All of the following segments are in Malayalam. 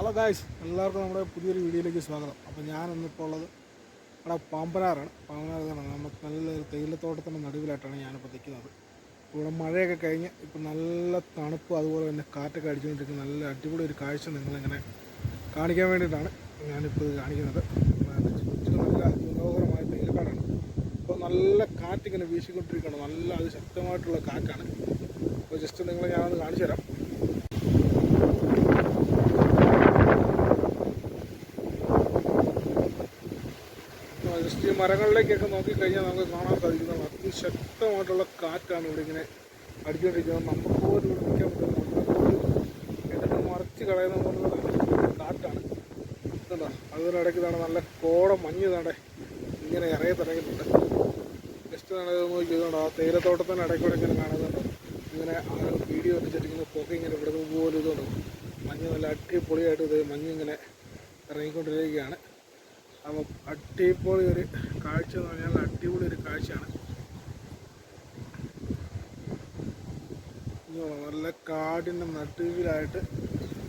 ഹലോ ഗായ്സ്, എല്ലാവർക്കും നമ്മുടെ പുതിയൊരു വീഡിയോയിലേക്ക് സ്വാഗതം. അപ്പോൾ ഞാനിന്നിപ്പോൾ ഉള്ളത് നമ്മുടെ പാമ്പനാറാണ്. നമുക്ക് നല്ലൊരു തേയിലത്തോട്ടത്തിൻ്റെ നടുവിലായിട്ടാണ് ഞാനിപ്പോൾ നിൽക്കുന്നത്. ഇവിടെ മഴയൊക്കെ കഴിഞ്ഞ് ഇപ്പോൾ നല്ല തണുപ്പ്, അതുപോലെ തന്നെ കാറ്റൊക്കെ അടിച്ചുകൊണ്ടിരിക്കുന്ന നല്ല അടിപൊളി ഒരു കാഴ്ച നിങ്ങളിങ്ങനെ കാണിക്കാൻ വേണ്ടിയിട്ടാണ് ഞാനിപ്പോൾ ഇത് കാണിക്കുന്നത്. ചുറ്റും നല്ല മനോഹരമായ തേയിലക്കാടാണ്. ഇപ്പോൾ നല്ല കാറ്റിങ്ങനെ വീശിക്കൊണ്ടിരിക്കുകയാണ്. നല്ല അതിശക്തമായിട്ടുള്ള കാറ്റാണ്. അപ്പോൾ ജസ്റ്റ് നിങ്ങളെ ഞാനൊന്ന് കാണിച്ചു തരാം. ജസ്റ്റ് ഈ മരങ്ങളിലേക്കൊക്കെ നോക്കിക്കഴിഞ്ഞാൽ നമുക്ക് കാണാൻ സാധിക്കുന്നത് അതിശക്തമായിട്ടുള്ള കാറ്റാണ് ഇവിടെ ഇങ്ങനെ അടിച്ചുകൊണ്ടിരിക്കുന്നത്. നമുക്ക് പോലും ഇവിടെ നിൽക്കാൻ പറ്റുന്നത് എടുത്ത് മറിച്ച് കളയുന്ന പോലുള്ള കാറ്റാണ്. എന്താ അതിനിടയ്ക്ക് തന്നെ നല്ല കോട മഞ്ഞ് തന്നെ ഇങ്ങനെ ഇറങ്ങി തുടങ്ങിയിട്ടുണ്ട്. ജസ്റ്റ് നോക്കിയതുകൊണ്ട് ആ തേയിലത്തോട്ടത്തിൻ്റെ ഇടയ്ക്കൂടെ ഇങ്ങനെ കാണുന്നുണ്ട്. ഇങ്ങനെ ആളുകൾ വീഡിയോ വെച്ചിരിക്കുന്ന പുക ഇങ്ങനെ ഇവിടുന്ന് പോലും ഇതുകൊണ്ട് മഞ്ഞ് നല്ല അടിപൊളിയായിട്ട് ഇത് മഞ്ഞിങ്ങനെ ഇറങ്ങിക്കൊണ്ടിരിക്കുകയാണ്. അപ്പോൾ അടിപൊളി ഒരു കാഴ്ച എന്ന് പറഞ്ഞാൽ അടിപൊളി ഒരു കാഴ്ചയാണ്. നല്ല കാടിൻ്റെ നടുവിലായിട്ട്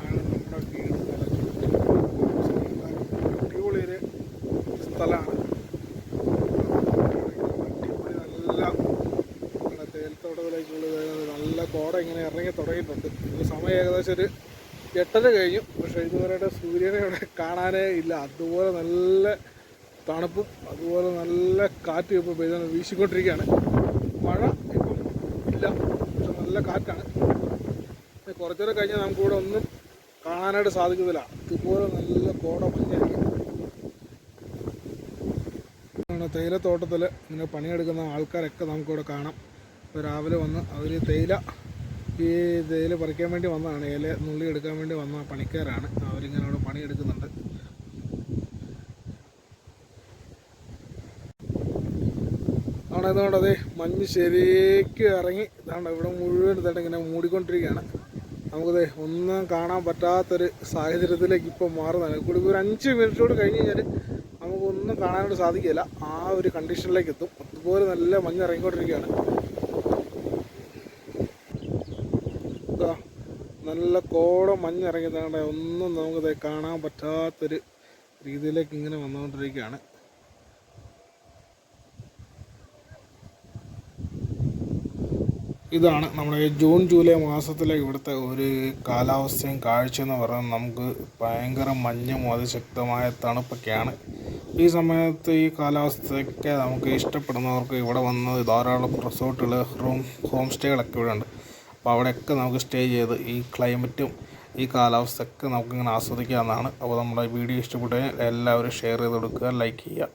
ആണ് നമ്മുടെ വീട്. അടിപൊളി ഒരു സ്ഥലമാണ്. അടിപൊളി നല്ല തേയിലത്തോട്ടത്തിലേക്കുള്ളത് നല്ല കോട ഇങ്ങനെ ഇറങ്ങി തുടങ്ങിയിട്ടുണ്ട്. ഇത് സമയം ഏകദേശം ഒരു 8:30 കഴിഞ്ഞു. പക്ഷേ ഇതുവരെയുടെ സൂര്യനെ ഇവിടെ കാണാനേ ഇല്ല. അതുപോലെ നല്ല തണുപ്പും അതുപോലെ നല്ല കാറ്റും ഇപ്പോൾ പെയ്ത് വീശിക്കൊണ്ടിരിക്കുകയാണ്. മഴ ഇപ്പം ഇല്ല, പക്ഷെ നല്ല കാറ്റാണ്. കുറച്ചുകൂടെ കഴിഞ്ഞാൽ നമുക്കിവിടെ ഒന്നും കാണാനായിട്ട് സാധിക്കുന്നില്ല. ഇതുപോലെ നല്ല കോട മഞ്ഞായിരിക്കും. തേയിലത്തോട്ടത്തിൽ ഇങ്ങനെ പണിയെടുക്കുന്ന ആൾക്കാരൊക്കെ നമുക്കിവിടെ കാണാം. ഇപ്പോൾ രാവിലെ വന്ന് അവർ തേയില പറിക്കാൻ വേണ്ടി വന്നതാണ്. ഇല നുള്ളി എടുക്കാൻ വേണ്ടി വന്ന പണിക്കാരാണ്. അവരിങ്ങനെ അവിടെ പണിയെടുക്കുന്നുണ്ട്. ഇതുകൊണ്ട് അതേ മഞ്ഞ് ശരിക്കും ഇറങ്ങി ഇതാണ്ട് ഇവിടെ മുഴുവൻ ഇതായിട്ട് ഇങ്ങനെ മൂടിക്കൊണ്ടിരിക്കുകയാണ്. നമുക്കതേ ഒന്നും കാണാൻ പറ്റാത്തൊരു സാഹചര്യത്തിലേക്ക് ഇപ്പോൾ മാറുന്നതാണ്. കൂടി ഒരു 5 മിനിറ്റോട് കഴിഞ്ഞ് കഴിഞ്ഞാൽ നമുക്കൊന്നും കാണാനായിട്ട് സാധിക്കില്ല. ആ ഒരു കണ്ടീഷനിലേക്ക് എത്തും. അതുപോലെ നല്ല മഞ്ഞ് ഇറങ്ങിക്കൊണ്ടിരിക്കുകയാണ്. നല്ല കോട മഞ്ഞിറങ്ങിയതാണ്ട് ഒന്നും നമുക്കത് കാണാൻ പറ്റാത്തൊരു രീതിയിലേക്ക് ഇങ്ങനെ വന്നുകൊണ്ടിരിക്കുകയാണ്. ഇതാണ് നമ്മുടെ ജൂൺ ജൂലൈ മാസത്തിലെ ഇവിടുത്തെ ഒരു കാലാവസ്ഥയും കാഴ്ചയെന്ന് പറയുന്നത്. നമുക്ക് ഭയങ്കര മഞ്ഞും അതിശക്തമായ തണുപ്പൊക്കെയാണ്. ഈ സമയത്ത് ഈ കാലാവസ്ഥയൊക്കെ നമുക്ക് ഇഷ്ടപ്പെടുന്നവർക്ക് ഇവിടെ വന്ന് ധാരാളം റിസോർട്ടുകൾ, ഹോം സ്റ്റേകളൊക്കെ ഇവിടെ ഉണ്ട്. അപ്പോൾ അവിടെയൊക്കെ നമുക്ക് സ്റ്റേ ചെയ്ത് ഈ ക്ലൈമറ്റും ഈ കാലാവസ്ഥയൊക്കെ നമുക്കിങ്ങനെ ആസ്വദിക്കാവുന്നതാണ്. അപ്പോൾ നമ്മുടെ വീഡിയോ ഇഷ്ടപ്പെട്ടു കഴിഞ്ഞാൽ എല്ലാവരും ഷെയർ ചെയ്ത് കൊടുക്കുക, ലൈക്ക് ചെയ്യുക.